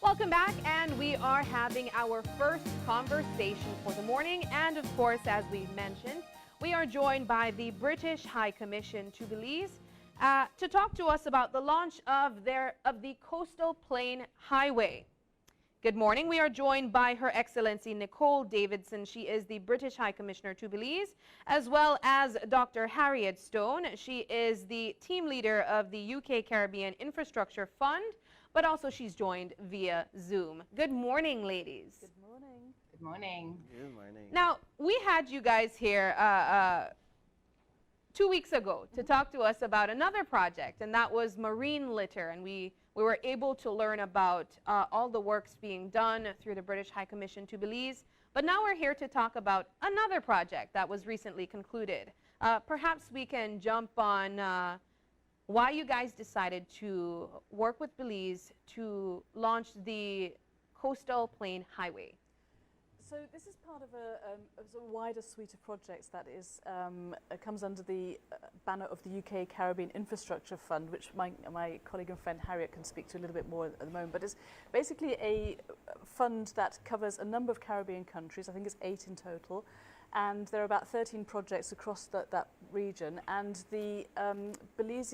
Welcome back, and we are having our first conversation for the morning. And of course, as we mentioned, we are joined by the British High Commission to Belize to talk to us about the launch of the Coastal Plain Highway. Good morning. We are joined by Her Excellency Nicole Davidson. She is the British High Commissioner to Belize, as well as Dr. Harriet Stone. She is the team leader of the UK Caribbean Infrastructure Fund, but also she's joined via Zoom. Good morning, ladies. Good morning. Good morning. Good morning. Now, we had you guys here 2 weeks ago to talk to us about another project, and that was marine litter, and we were able to learn about all the works being done through the British High Commission to Belize. But now we're here to talk about another project that was recently concluded. Perhaps we can jump on why you guys decided to work with Belize to launch the Coastal Plain Highway. So this is part of a wider suite of projects that is comes under the banner of the UK Caribbean Infrastructure Fund, which my colleague and friend Harriet can speak to a little bit more at the moment. But it's basically a fund that covers a number of Caribbean countries. I think it's 8 in total. And there are about 13 projects across that region. And the Belize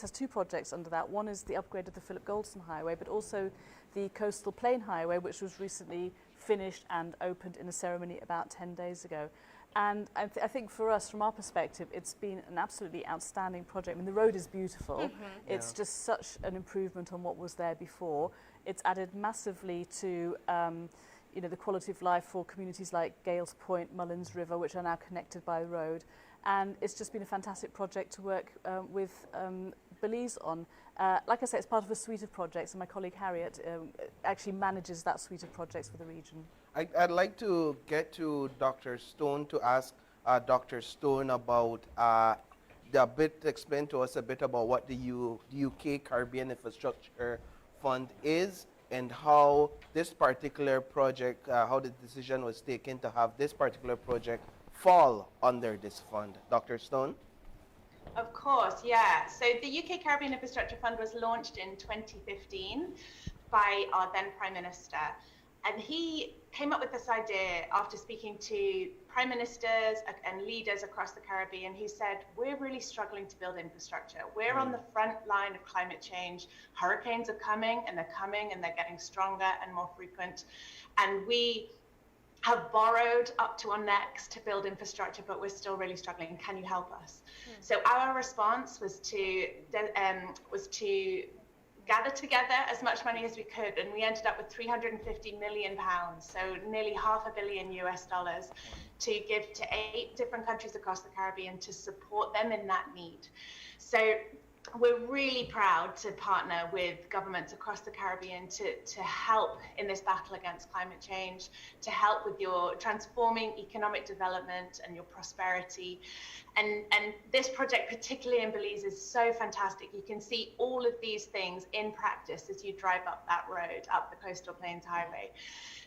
has 2 projects under that. One is the upgrade of the Philip Goldson Highway, but also the Coastal Plain Highway, which was recently finished and opened in a ceremony about 10 days ago. And I think for us, from our perspective, it's been an absolutely outstanding project. I mean, the road is beautiful. It's just such an improvement on what was there before. It's added massively to the quality of life for communities like Gales Point, Mullins River, which are now connected by the road. And it's just been a fantastic project to work with Belize on. Like I said, it's part of a suite of projects, and my colleague Harriet actually manages that suite of projects for the region. I'd like to get to Dr. Stone to ask Dr. Stone about explain to us a bit about what the UK Caribbean Infrastructure Fund is and how this particular project, how the decision was taken to have this particular project fall under this fund. Dr. Stone? Of course, yeah. So the UK Caribbean Infrastructure Fund was launched in 2015 by our then Prime Minister. And he came up with this idea after speaking to prime ministers and leaders across the Caribbean. He said, we're really struggling to build infrastructure. We're on the front line of climate change. Hurricanes are coming and they're getting stronger and more frequent. And we have borrowed up to our necks to build infrastructure, but we're still really struggling. Can you help us? So our response was to gather together as much money as we could, and we ended up with 350 million pounds, so nearly $500 million US, to give to 8 different countries across the Caribbean to support them in that need. So we're really proud to partner with governments across the Caribbean to help in this battle against climate change, to help with your transforming economic development and your prosperity. And this project, particularly in Belize, is so fantastic. You can see all of these things in practice as you drive up that road, up the Coastal Plains Highway.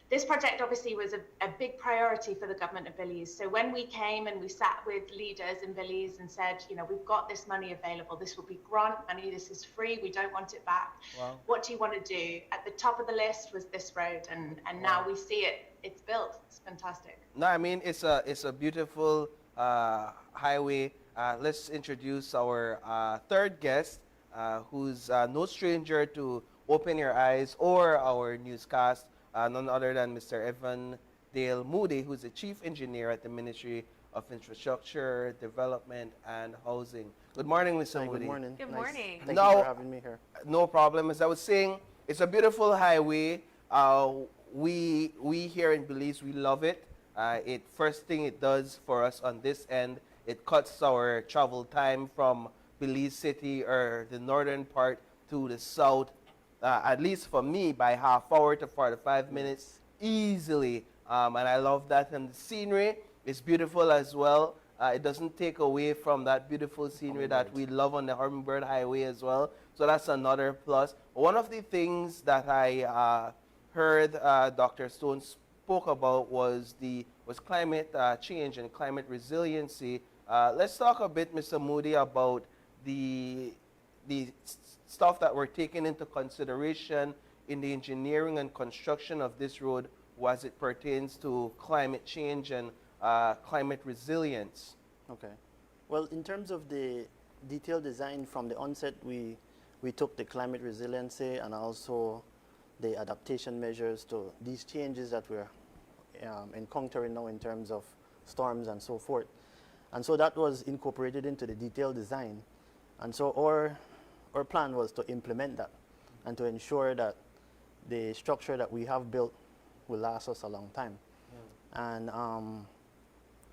This project obviously was a big priority for the government of Belize. So when we came and we sat with leaders in Belize and said, we've got this money available, this will be grant money, this is free, we don't want it back. Wow. What do you want to do? At the top of the list was this road, and now we see it's built. It's fantastic. No, I mean, it's a beautiful highway. Let's introduce our third guest, who's no stranger to Open Your Eyes or our newscast. None other than Mr. Evan Dale Moody, who's the Chief Engineer at the Ministry of Infrastructure, Development, and Housing. Good morning, Mr. Moody. Good morning. Good morning. Thank you for having me here. No problem. As I was saying, it's a beautiful highway. We here in Belize, we love it. First thing it does for us on this end, it cuts our travel time from Belize City or the northern part to the south, at least for me, by half hour to 45 minutes easily. And I love that. And the scenery is beautiful as well. It doesn't take away from that beautiful scenery that we love on the Hummingbird Highway as well. So that's another plus. One of the things that I heard Dr. Stone spoke about was climate change and climate resiliency. Let's talk a bit, Mr. Moody, about the stuff that we're taking into consideration in the engineering and construction of this road as it pertains to climate change and climate resilience? Okay. Well, in terms of the detailed design from the onset, we took the climate resiliency and also the adaptation measures to these changes that we're encountering now in terms of storms and so forth. And so that was incorporated into the detailed design. And so our plan was to implement that and to ensure that the structure that we have built will last us a long time. And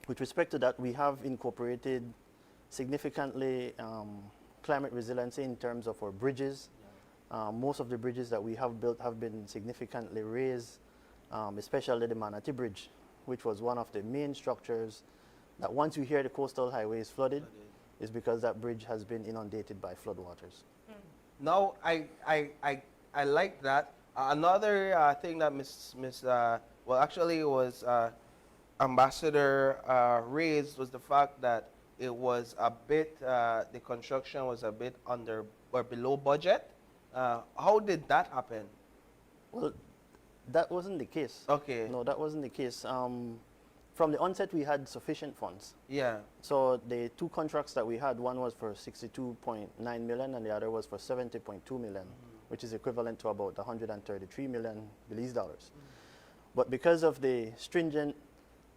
with respect to that, we have incorporated significantly climate resiliency in terms of our bridges. Most of the bridges that we have built have been significantly raised, especially the Manatee Bridge, which was one of the main structures that once you hear the coastal highway is flooded, is because that bridge has been inundated by floodwaters. Now, I like that. Another thing that Ambassador raised was the fact that it was a bit, the construction was a bit under or below budget. How did that happen? Well, that wasn't the case. Okay. No, that wasn't the case. From the onset, we had sufficient funds. Yeah. So the two contracts that we had, one was for 62.9 million and the other was for 70.2 million, which is equivalent to about 133 million Belize dollars. But because of the stringent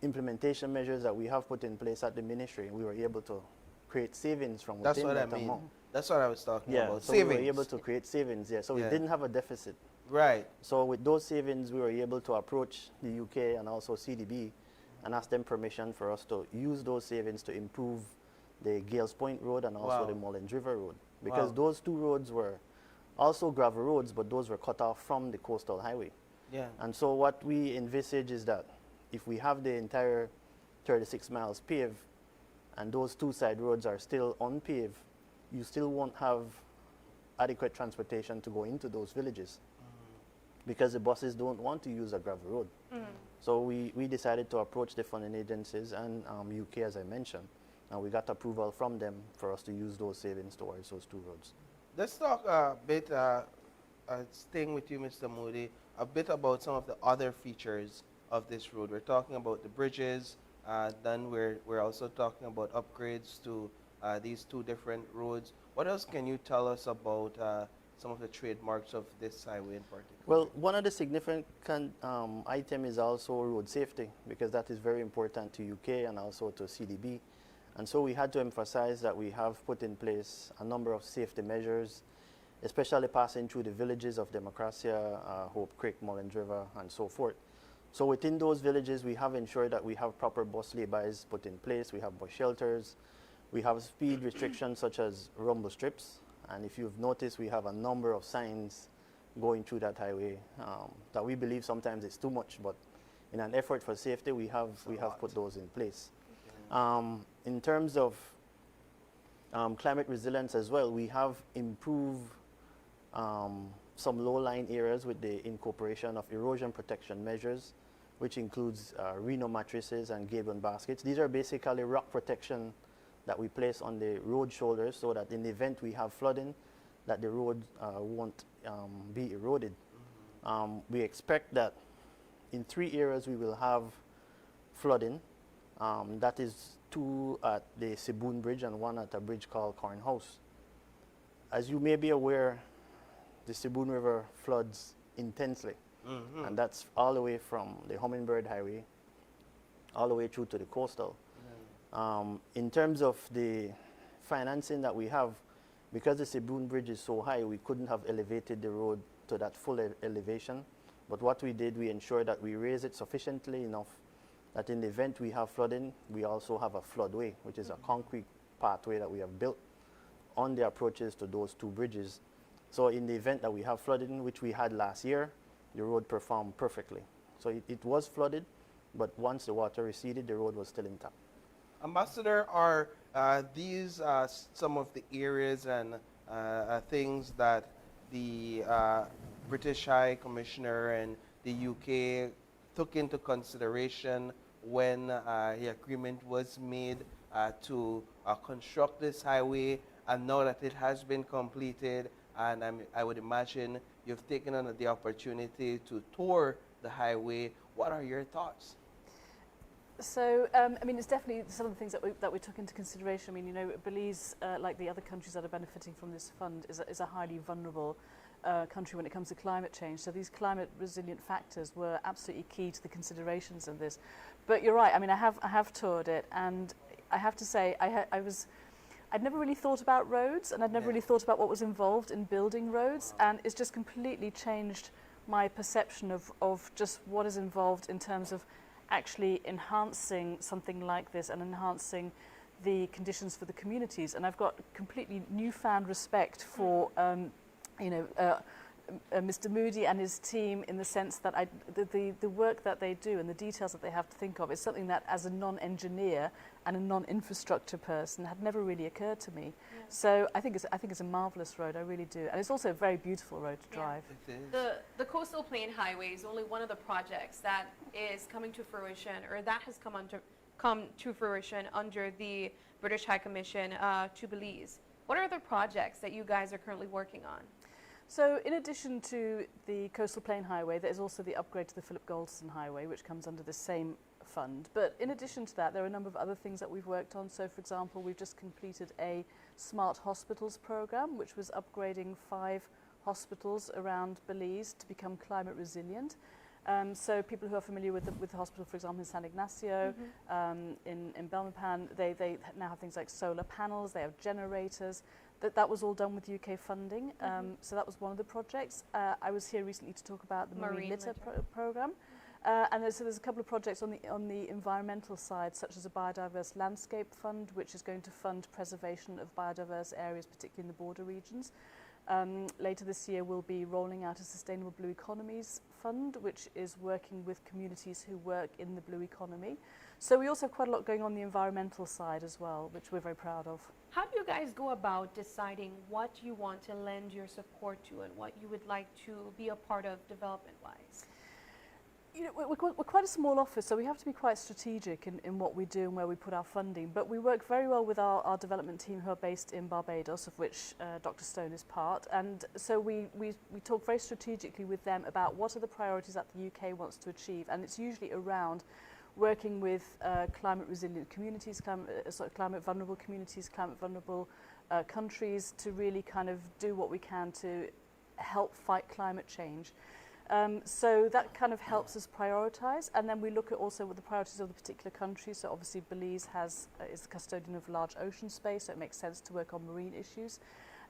implementation measures that we have put in place at the ministry, we were able to create savings from within that amount. That's what I was talking about. So Savings. we were able to create savings, so we didn't have a deficit. Right. So with those savings, we were able to approach the UK and also CDB and ask them permission for us to use those savings to improve the Gales Point Road and also the Mullins River Road. Because those two roads were also gravel roads, but those were cut off from the coastal highway. Yeah. And so what we envisage is that if we have the entire 36 miles paved and those two side roads are still unpaved, you still won't have adequate transportation to go into those villages because the buses don't want to use a gravel road. So we decided to approach the funding agencies and UK, as I mentioned, and we got approval from them for us to use those savings towards those two roads. Let's talk a bit, staying with you, Mr. Moody, a bit about some of the other features of this road. We're talking about the bridges, then we're also talking about upgrades to these two different roads. What else can you tell us about some of the trademarks of this highway in particular? Well, one of the significant item is also road safety, because that is very important to UK and also to CDB. And so we had to emphasize that we have put in place a number of safety measures, especially passing through the villages of Democracia, Hope Creek, Mullins River, and so forth. So within those villages, we have ensured that we have proper bus laybys put in place, we have bus shelters, we have speed restrictions such as rumble strips, and if you've noticed, we have a number of signs going through that highway that we believe sometimes it's too much, but in an effort for safety, we have put those in place. In terms of climate resilience as well, we have improved some low-lying areas with the incorporation of erosion protection measures, which includes Reno matrices and gable baskets. These are basically rock protection that we place on the road shoulders so that in the event we have flooding, that the road won't be eroded. We expect that in 3 areas we will have flooding. That is 2 at the Siboon Bridge and 1 at a bridge called Corn House. As you may be aware, the Siboon River floods intensely, and that's all the way from the Hummingbird Highway all the way through to the coastal. In terms of the financing that we have, because the Siboon Bridge is so high, we couldn't have elevated the road to that full elevation. But what we did, we ensured that we raised it sufficiently enough that in the event we have flooding, we also have a floodway, which is a concrete pathway that we have built on the approaches to those 2 bridges. So in the event that we have flooding, which we had last year, the road performed perfectly. So it was flooded, but once the water receded, the road was still intact. Ambassador, are these some of the areas and things that the British High Commissioner and the UK took into consideration when the agreement was made to construct this highway, and now that it has been completed, and I would imagine you've taken on the opportunity to tour the highway. What are your thoughts? So, I mean, it's definitely some of the things that we took into consideration. I mean, you know, Belize, like the other countries that are benefiting from this fund, is a highly vulnerable country when it comes to climate change. So these climate resilient factors were absolutely key to the considerations of this. But you're right. I mean, I have toured it, and I have to say, I'd never really thought about roads, and I'd never really thought about what was involved in building roads, and it's just completely changed my perception of just what is involved in terms of actually enhancing something like this and enhancing the conditions for the communities. And I've got completely newfound respect for, Mr. Moody and his team, in the sense that the work that they do and the details that they have to think of is something that, as a non-engineer and a non-infrastructure person, had never really occurred to me. Yeah. So I think it's a marvelous road. I really do, and it's also a very beautiful road to drive. It is. The Coastal Plain Highway is only one of the projects that is coming to fruition, or that has come to fruition under the British High Commission to Belize. What are the projects that you guys are currently working on? So in addition to the Coastal Plain Highway, there's also the upgrade to the Philip Goldson Highway, which comes under the same fund. But in addition to that, there are a number of other things that we've worked on. So, for example, we've just completed a smart hospitals program, which was upgrading 5 hospitals around Belize to become climate resilient. So people who are familiar with the hospital, for example, in San Ignacio, in Belmopan, they now have things like solar panels, they have generators. That was all done with UK funding. So that was one of the projects. I was here recently to talk about the Marine Litter Programme. And there's a couple of projects on the environmental side, such as a biodiverse landscape fund, which is going to fund preservation of biodiverse areas, particularly in the border regions. Later this year, we'll be rolling out a Sustainable Blue Economies Fund, which is working with communities who work in the blue economy. So we also have quite a lot going on the environmental side as well, which we're very proud of. How do you guys go about deciding what you want to lend your support to and what you would like to be a part of development-wise? You know, we're quite a small office, so we have to be quite strategic in what we do and where we put our funding. But we work very well with our development team, who are based in Barbados, of which Dr. Stone is part. And so we talk very strategically with them about what are the priorities that the UK wants to achieve. And it's usually around working with climate resilient communities, climate vulnerable communities, climate vulnerable countries, to really kind of do what we can to help fight climate change. So that kind of helps us prioritise, and then we look at also what the priorities of the particular country. So obviously Belize is the custodian of large ocean space, so it makes sense to work on marine issues.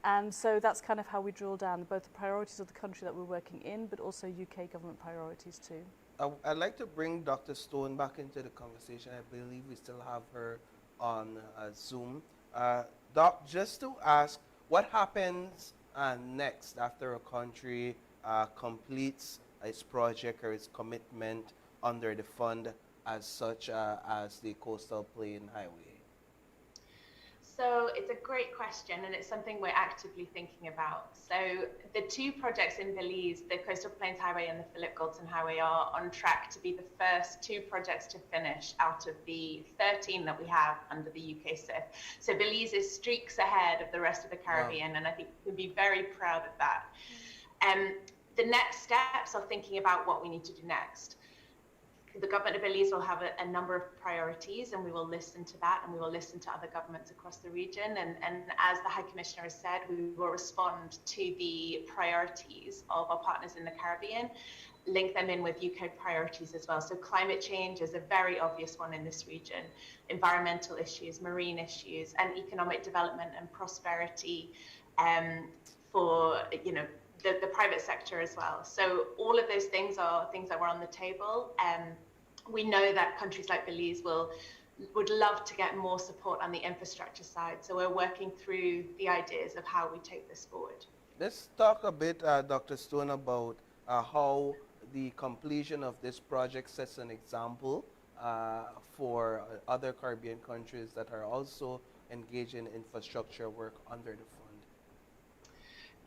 And so that's kind of how we drill down both the priorities of the country that we're working in, but also UK government priorities too. I'd like to bring Dr. Stone back into the conversation. I believe we still have her on Zoom. Doc, just to ask, what happens next after a country completes its project or its commitment under the fund, as such as the Coastal Plain Highway? So it's a great question, and it's something we're actively thinking about. So the 2 projects in Belize, the Coastal Plains Highway and the Philip Goldson Highway, are on track to be the first 2 projects to finish out of the 13 that we have under the UK SIF. So Belize is streaks ahead of the rest of the Caribbean, and I think we'd be very proud of that. The next steps are thinking about what we need to do next. The government of Belize will have a number of priorities, and we will listen to that, and we will listen to other governments across the region. And as the High Commissioner has said, we will respond to the priorities of our partners in the Caribbean, link them in with UK priorities as well. So climate change is a very obvious one in this region, environmental issues, marine issues, and economic development and prosperity for, you know, the private sector as well. So all of those things are things that were on the table. We know that countries like Belize would love to get more support on the infrastructure side. So we're working through the ideas of how we take this forward. Let's talk a bit, Dr. Stone, about how the completion of this project sets an example for other Caribbean countries that are also engaged in infrastructure work under the fund.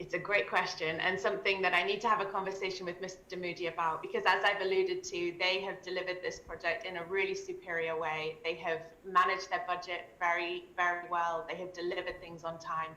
It's a great question, and something that I need to have a conversation with Mr. Moody about, because as I've alluded to, they have delivered this project in a really superior way. They have managed their budget very, very well. They have delivered things on time.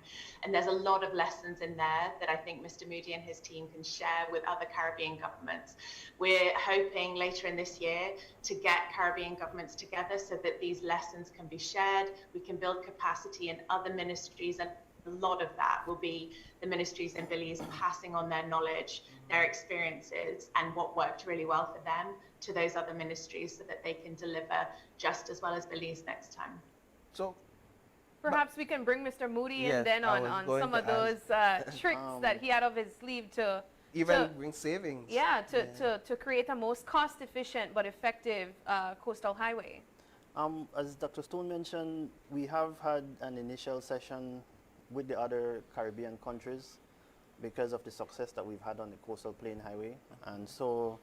And there's a lot of lessons in there that I think Mr. Moody and his team can share with other Caribbean governments. We're hoping later in this year to get Caribbean governments together so that these lessons can be shared. We can build capacity in other ministries, and a lot of that will be the ministries in Belize passing on their knowledge, their experiences, and what worked really well for them to those other ministries so that they can deliver just as well as Belize next time. So Perhaps we can bring Mr. Moody Yes, in then I was on going some to of those tricks that he had up his sleeve to even bring savings. yeah, to create a most cost-efficient but effective coastal highway. As Dr. Stone mentioned, we have had an initial session with the other Caribbean countries because of the success that we've had on the Coastal Plain Highway. And so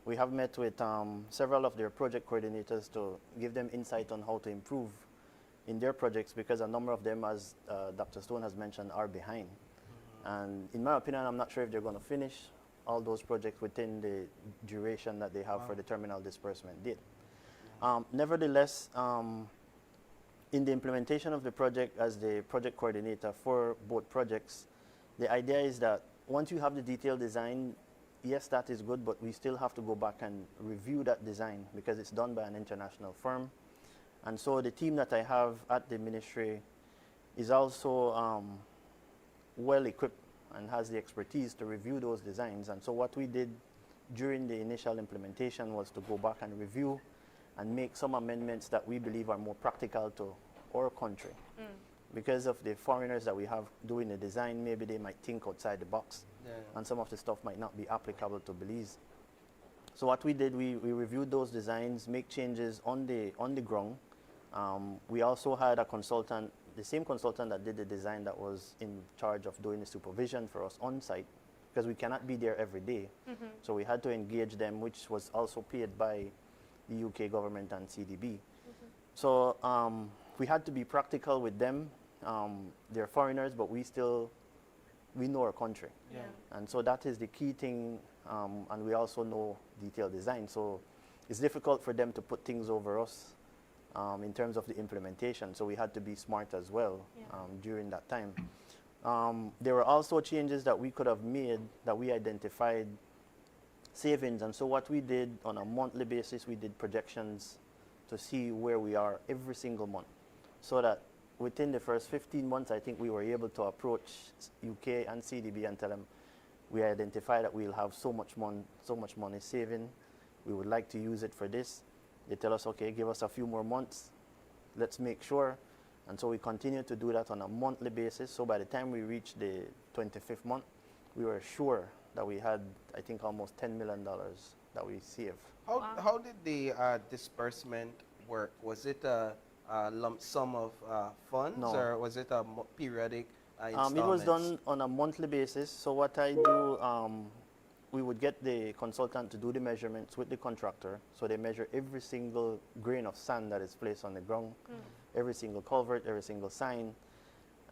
we have met with several of their project coordinators to give them insight on how to improve in their projects, because a number of them, as Dr. Stone has mentioned, are behind. And in my opinion, I'm not sure if they're going to finish all those projects within the duration that they have for the terminal disbursement date. Nevertheless, in the implementation of the project as the project coordinator for both projects, the idea is that once you have the detailed design, yes, that is good, but we still have to go back and review that design because it's done by an international firm. And so the team that I have at the ministry is also well equipped and has the expertise to review those designs. And so what we did during the initial implementation was to go back and review and make some amendments that we believe are more practical to our country. Because of the foreigners that we have doing the design, maybe they might think outside the box, and some of the stuff might not be applicable to Belize. So what we did, we reviewed those designs, make changes on the ground. We also had a consultant, the same consultant that did the design, that was in charge of doing the supervision for us on site, because we cannot be there every day. So we had to engage them, which was also paid by the UK government and CDB. So we had to be practical with them. They're foreigners, but we know our country. And so that is the key thing, and we also know detailed design. So it's difficult for them to put things over us in terms of the implementation. So we had to be smart as well during that time. There were also changes that we could have made that we identified savings. And so what we did on a monthly basis, we did projections to see where we are every single month, so that within the first 15 months, I think we were able to approach UK and CDB and tell them we identify that we'll have so much money saving. We would like to use it for this. They tell us, okay, give us a few more months. Let's make sure. And so we continue to do that on a monthly basis. So by the time we reached the 25th month, we were sure that we had, I think, almost $10 million that we saved. How did the disbursement work? Was it a lump sum of funds, or was it a periodic installments? It was done on a monthly basis. So what I do, we would get the consultant to do the measurements with the contractor. So they measure every single grain of sand that is placed on the ground, every single culvert, every single sign.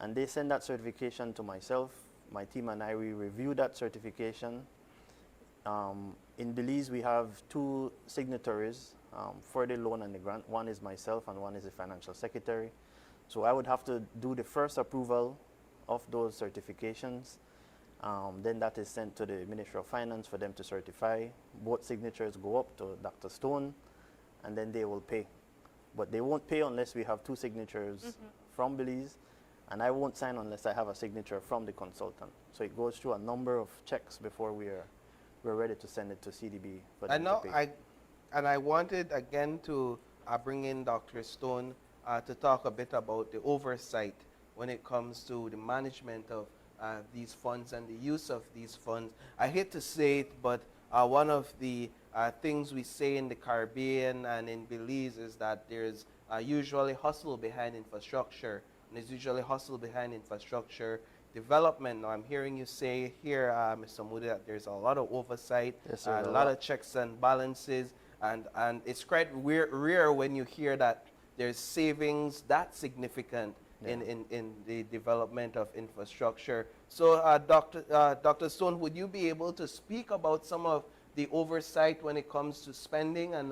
And they send that certification to myself. My team and I, we review that certification. In Belize, we have two signatories for the loan and the grant. One is myself and one is the financial secretary. So I would have to do the first approval of those certifications. Then that is sent to the Ministry of Finance for them to certify. Both signatures go up to Dr. Stone, and then they will pay. But they won't pay unless we have two signatures from Belize, and I won't sign unless I have a signature from the consultant. So it goes through a number of checks before we're ready to send it to CDB for them to pay. And I wanted again to bring in Dr. Stone to talk a bit about the oversight when it comes to the management of these funds and the use of these funds. I hate to say it, but one of the things we say in the Caribbean and in Belize is that there's usually hustle behind infrastructure, and there's usually hustle behind infrastructure development. Now, I'm hearing you say here, Mr. Moody, that there's a lot of oversight, a lot of checks and balances, and it's quite rare when you hear that there's savings that significant in the development of infrastructure. So, Dr. Stone, would you be able to speak about some of the oversight when it comes to spending and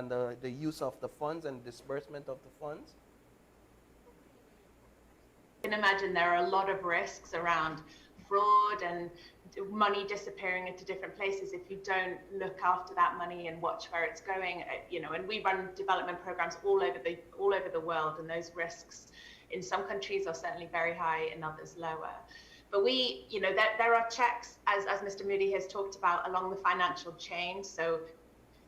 the use of the funds and disbursement of the funds? You can imagine there are a lot of risks around fraud and money disappearing into different places if you don't look after that money and watch where it's going. You know, and we run development programs all over the world, and those risks in some countries are certainly very high, in others lower. But we, you know, there are checks, as Mr. Moody has talked about, along the financial chain. So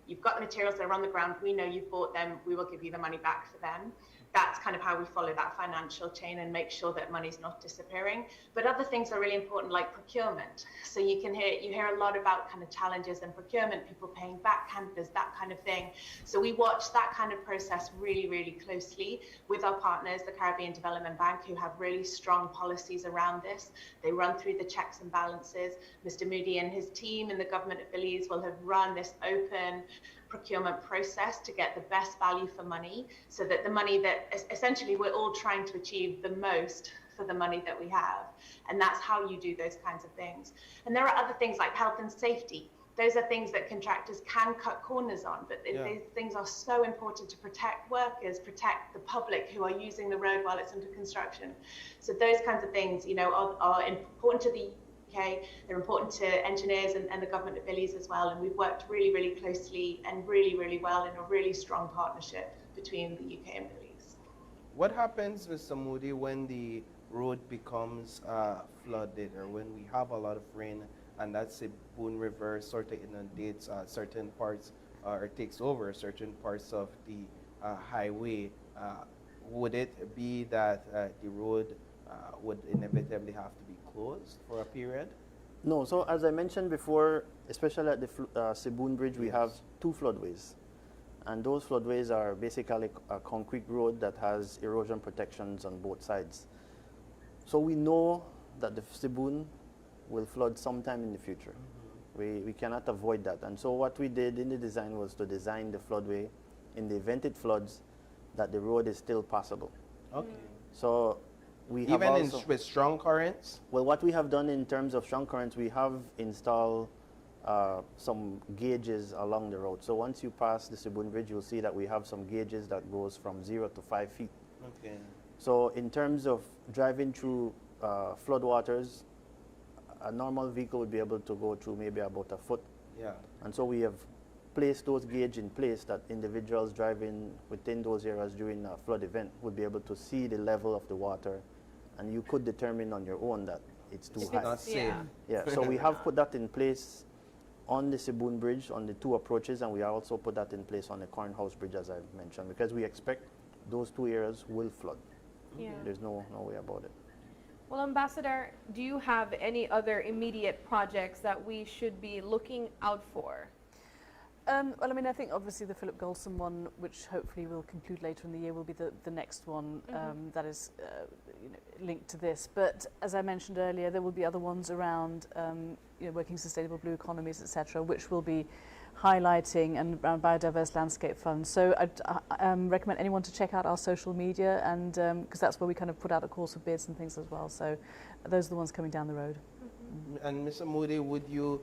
you've got the materials that are on the ground. We know you've bought them. We will give you the money back for them. That's kind of how we follow that financial chain and make sure that money's not disappearing. But other things are really important, like procurement. So you hear a lot about kind of challenges in procurement, people paying back candidates, that kind of thing. So we watch that kind of process really, really closely with our partners, the Caribbean Development Bank, who have really strong policies around this. They run through the checks and balances. Mr. Moody and his team in the government of Belize will have run this open procurement process to get the best value for money, so that the money that essentially we're all trying to achieve the most for the money that we have. And that's how you do those kinds of things. And there are other things like health and safety. Those are things that contractors can cut corners on, but these things are so important to protect workers, protect the public who are using the road while it's under construction. So those kinds of things, you know, are important to the UK, they're important to engineers and the government of Belize as well, and we've worked really, really closely and really, really well in a really strong partnership between the UK and Belize. What happens, Mr. Moody, when the road becomes flooded, or when we have a lot of rain and that Sibun River sort of inundates certain parts or takes over certain parts of the highway? Would it be that the road would inevitably have to be closed for a period? No, so as I mentioned before, especially at the Sibun Bridge, we have two floodways. And those floodways are basically a concrete road that has erosion protections on both sides. So we know that the Sibun will flood sometime in the future. We cannot avoid that. And so what we did in the design was to design the floodway in the event it floods, that the road is still passable. Okay. So we have even also, with strong currents? well, what we have done in terms of strong currents, we have installed some gauges along the road. So once you pass the Sibun Bridge, you'll see that we have some gauges that goes from 0 to 5 feet. Okay. So in terms of driving through floodwaters, a normal vehicle would be able to go through maybe about a foot. Yeah. And so we have placed those gauges in place that individuals driving within those areas during a flood event would be able to see the level of the water, and you could determine on your own that it's too high. Not safe. Yeah, so we have put that in place on the Sibun Bridge, on the two approaches, and we also put that in place on the Cornhouse Bridge, as I mentioned, because we expect those two areas will flood. Yeah. There's no way about it. Well, Ambassador, do you have any other immediate projects that we should be looking out for? Well, I mean, I think obviously the Philip Golson one, which hopefully will conclude later in the year, will be the next one that is linked to this. But as I mentioned earlier, there will be other ones around working sustainable blue economies, etc., which will be highlighting and around biodiverse landscape funds. So I recommend anyone to check out our social media, and because that's where we kind of put out the calls for bids and things as well. So those are the ones coming down the road. And Mr. Moody, would you,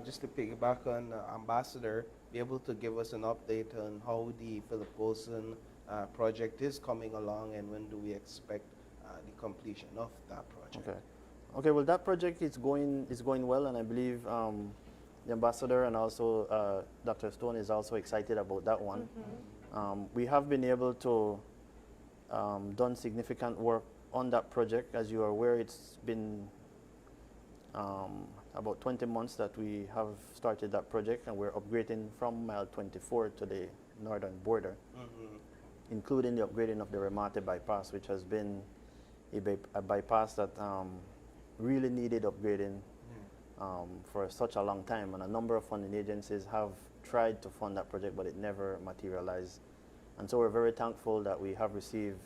just to piggyback on Ambassador, be able to give us an update on how the Philip Golson project is coming along, and when do we expect the completion of that project? Okay. Well, that project is going well, and I believe the Ambassador and also Dr. Stone is also excited about that one. We have been able to done significant work on that project. As you are aware, it's been about 20 months that we have started that project, and we're upgrading from mile 24 to the northern border, including the upgrading of the Remate bypass, which has been a bypass that really needed upgrading for such a long time, and a number of funding agencies have tried to fund that project, but it never materialized. And so we're very thankful that we have received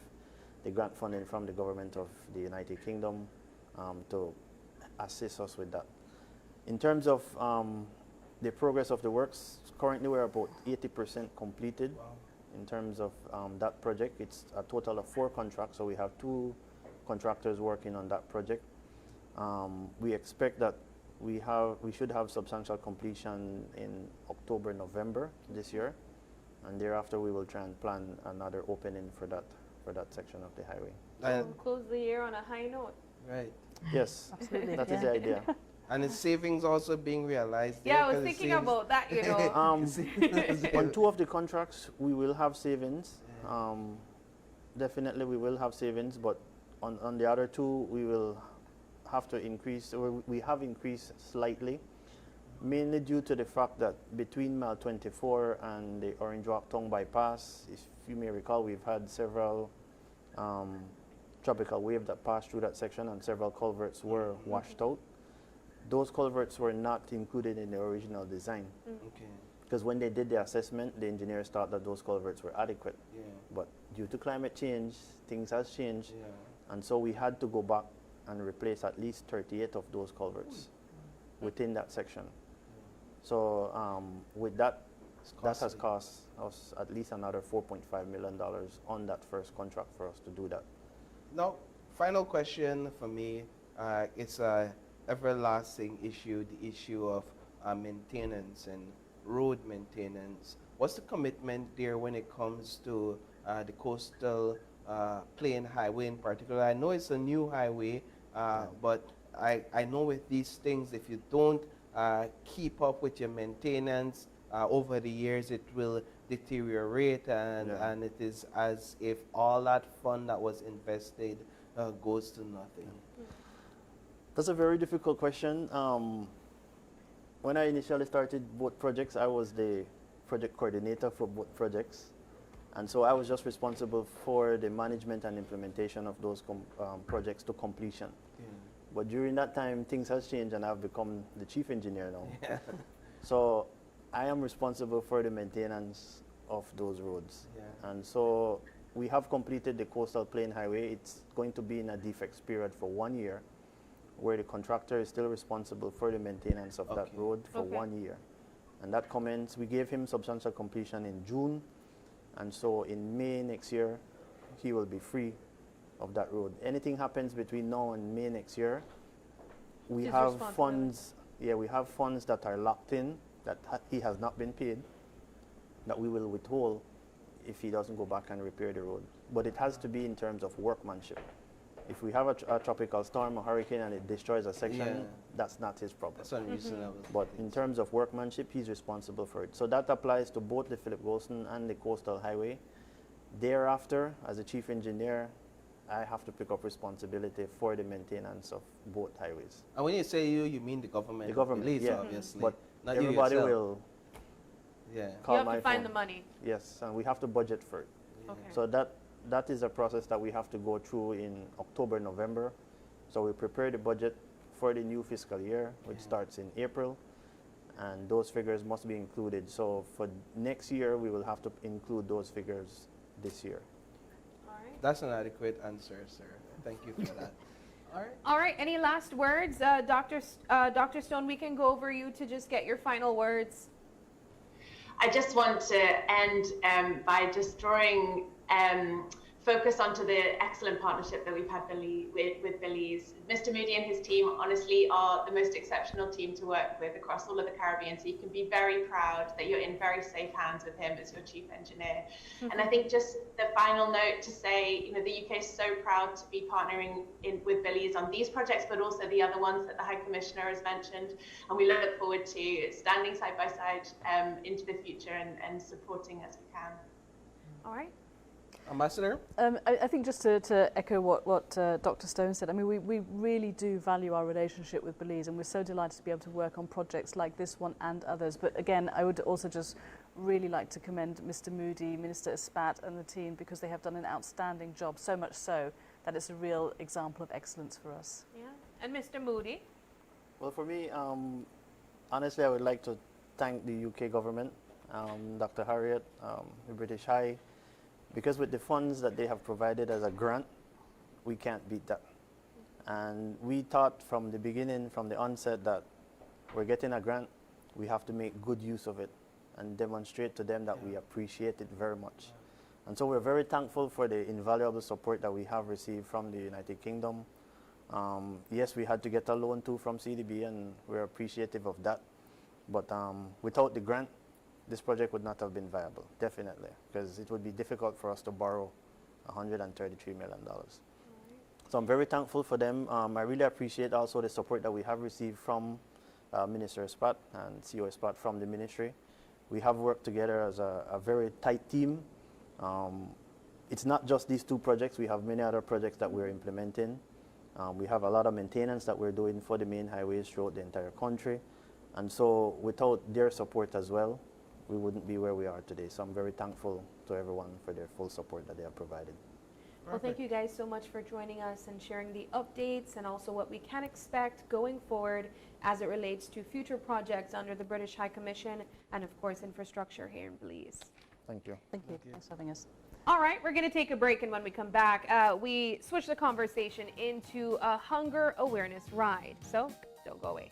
the grant funding from the government of the United Kingdom to assist us with that. In terms of the progress of the works, currently we're about 80% completed. Wow. in terms of that project. It's a total of 4 contracts, so we have 2 contractors working on that project. We expect that we should have substantial completion in October, November this year, and thereafter we will try and plan another opening for that section of the highway. So we'll close the year on a high note. Right. Yes, Absolutely. that is the idea. And is savings also being realized there? Yeah, I was 'Cause it thinking seems- about that, you know. On 2 of the contracts, we will have savings. Definitely, we will have savings, but on the other 2, we will have to increase, or we have increased slightly, mainly due to the fact that between mile 24 and the Orange Rock Tongue bypass, if you may recall, we've had several tropical waves that passed through that section, and several culverts were washed out. Those culverts were not included in the original design, Okay. because when they did the assessment, the engineers thought that those culverts were adequate. Yeah. But due to climate change, things has changed, Yeah. and so we had to go back and replace at least 38 of those culverts within that section. So with that, that has costly. cost us at least another $4.5 million on that first contract for us to do that. Now, final question for me. It's a everlasting issue, the issue of maintenance and road maintenance. What's the commitment there when it comes to the coastal plain highway in particular? I know it's a new highway, but I know with these things, if you don't keep up with your maintenance over the years, it will deteriorate, and it is as if all that fund that was invested goes to nothing. That's a very difficult question. When I initially started both projects, I was the project coordinator for both projects. And so I was just responsible for the management and implementation of those projects to completion. Yeah. But during that time, things has changed, and I've become the chief engineer now. Yeah. So I am responsible for the maintenance of those roads. Yeah. And so we have completed the coastal plain highway. It's going to be in a defects period for 1 year, where the contractor is still responsible for the maintenance of that Okay. road for Okay. 1 year. And that commenced, we gave him substantial completion in June, and so in May next year, he will be free of that road. Anything happens between now and May next year, we His have responsibility. funds, we have funds that are locked in, that he has not been paid, that we will withhold if he doesn't go back and repair the road. But it has to be in terms of workmanship. If we have a tropical storm or hurricane and it destroys a section, Yeah. that's not his problem. That's unreasonable. But in terms of workmanship, he's responsible for it. So that applies to both the Philip Golston and the Coastal Highway. Thereafter, as a chief engineer, I have to pick up responsibility for the maintenance of both highways. And when you say you mean the government? The government, Belize, yeah. obviously. But not you everybody yourself. will Yeah. call You have my to find phone. the money. Yes, and we have to budget for it. Yeah. Okay. So that is a process that we have to go through in October, November. So we prepare the budget for the new fiscal year, which starts in April, and those figures must be included. So for next year, we will have to include those figures this year. All right. That's an adequate answer, sir. Thank you for that. All right. All right. Any last words, Dr. Stone? We can go over you to just get your final words. I just want to end by just drawing focus onto the excellent partnership that we've had with Belize. Mr. Moody and his team honestly are the most exceptional team to work with across all of the Caribbean, so you can be very proud that you're in very safe hands with him as your chief engineer. And I think just the final note to say, the UK is so proud to be partnering with Belize on these projects, but also the other ones that the High Commissioner has mentioned. And we look forward to standing side by side into the future and supporting as we can. All right. Ambassador? I think just to echo what Dr. Stone said, I mean, we really do value our relationship with Belize, and we're so delighted to be able to work on projects like this one and others. But again, I would also just really like to commend Mr. Moody, Minister Espat and the team, because they have done an outstanding job, so much so that it's a real example of excellence for us. Yeah. And Mr. Moody? Well, for me, honestly, I would like to thank the UK government, Dr. Harriet, the British High, because with the funds that they have provided as a grant, we can't beat that. And we thought from the beginning, from the onset, that we're getting a grant, we have to make good use of it and demonstrate to them that we appreciate it very much. And so we're very thankful for the invaluable support that we have received from the United Kingdom. Yes, we had to get a loan too from CDB, and we're appreciative of that. But without the grant, this project would not have been viable, definitely, because it would be difficult for us to borrow $133 million. So I'm very thankful for them. I really appreciate also the support that we have received from Minister Spot and CEO Spot from the ministry. We have worked together as a very tight team. It's not just these two projects. We have many other projects that we're implementing. We have a lot of maintenance that we're doing for the main highways throughout the entire country. And so without their support as well, we wouldn't be where we are today. So I'm very thankful to everyone for their full support that they have provided. Well, thank you guys so much for joining us and sharing the updates and also what we can expect going forward as it relates to future projects under the British High Commission and, of course, infrastructure here in Belize. Thank you. Thank you. Thanks for having us. All right, we're going to take a break, and when we come back, we switch the conversation into a hunger awareness ride. So don't go away.